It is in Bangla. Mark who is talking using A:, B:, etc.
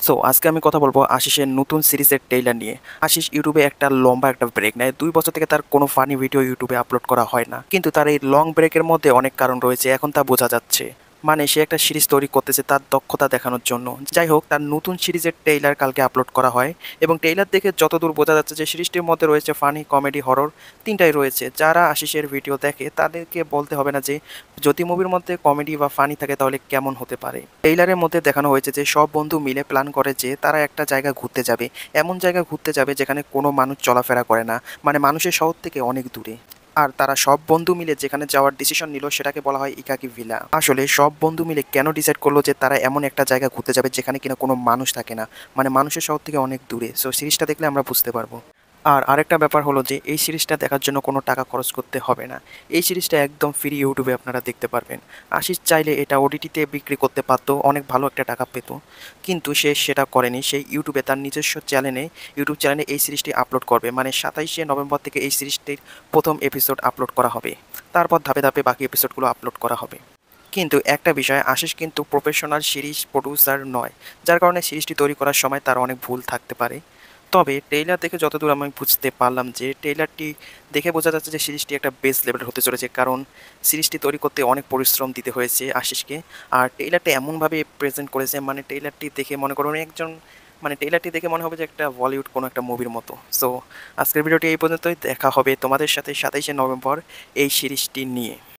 A: সো আজকে আমি কথা বলবো আশিসের নতুন সিরিজের ট্রেইলার নিয়ে। আশিস ইউটিউবে একটা লম্বা একটা ব্রেক নেয়, 2 বছর থেকে তার কোনো ফানি ভিডিও ইউটিউবে আপলোড করা হয় না, কিন্তু তার এই লং ব্রেকের মধ্যে অনেক কারণ রয়েছে, এখন তা বোঝা যাচ্ছে। মানে সে একটা সিরিজ তৈরি করতেছে তার দক্ষতা দেখানোর জন্য। যাই হোক, তার নতুন সিরিজের ট্রেইলার কালকে আপলোড করা হয় এবং ট্রেইলার দেখে যতদূর বোঝা যাচ্ছে যে সিরিজটির মধ্যে রয়েছে ফানি, কমেডি, হরর, তিনটাই রয়েছে। যারা আশিসের ভিডিও দেখে তাদেরকে বলতে হবে না যে যদি মুভির মধ্যে কমেডি বা ফানি থাকে তাহলে কেমন হতে পারে। ট্রেইলারের মধ্যে দেখানো হয়েছে যে সব বন্ধু মিলে প্ল্যান করে যে তারা একটা জায়গা ঘুরতে যাবে, এমন জায়গা ঘুরতে যাবে যেখানে কোনো মানুষ চলাফেরা করে না, মানে মানুষের শহর থেকে অনেক দূরে। আর তারা সব বন্ধু মিলে যেখানে যাওয়ার ডিসিশন নিল সেটাকে বলা হয় ইকাকি ভিলা। আসলে সব বন্ধু মিলে কেন ডিসাইড করলো যে তারা এমন একটা জায়গা ঘুরতে যাবে যেখানে কিনা কোনো মানুষ থাকে না, মানে মানুষের শহর থেকে অনেক দূরে। সো সিরিজটা দেখলে আমরা বুঝতে পারবো। আর আরেকটা ব্যাপার হলো যে এই সিরিজটা দেখার জন্য কোনো টাকা খরচ করতে হবে না। এই সিরিজটা একদম ফ্রি ইউটিউবে আপনারা দেখতে পারবেন। আশিস চাইলে এটা ওটিটিতে বিক্রি করতে পারতো, অনেক ভালো একটা টাকা পেত, কিন্তু সে সেটা করেনি। সেই ইউটিউবে তার নিজস্ব ইউটিউব চ্যানেলে এই সিরিজটি আপলোড করবে, মানে 27শে নভেম্বর থেকে এই সিরিজটির প্রথম এপিসোড আপলোড করা হবে। তারপর ধাপে ধাপে বাকি এপিসোডগুলো আপলোড করা হবে। কিন্তু একটা বিষয়, আশিস কিন্তু প্রফেশনাল সিরিজ প্রডিউসার নয়, যার কারণে সিরিজটি তৈরি করার সময় তার অনেক ভুল থাকতে পারে। তবে ট্রেইলার দেখে যতদূর আমি বুঝতে পারলাম যে ট্রেইলারটি দেখে বোঝা যাচ্ছে যে সিরিজটি একটা বেস্ট লেভেলের হতে চলেছে, কারণ সিরিজটি তৈরি করতে অনেক পরিশ্রম দিতে হয়েছে আশিসকে। আর ট্রেইলারটা এমনভাবে প্রেজেন্ট করেছে, মানে ট্রেইলারটি দেখে মনে করুন একজন, মানে ট্রেইলারটি দেখে মনে হবে যে একটা বলিউড কোনো একটা মুভির মতো। সো আজকের ভিডিওটি এই পর্যন্তই, দেখা হবে তোমাদের সাথে 27শে নভেম্বর এই সিরিজটি নিয়ে।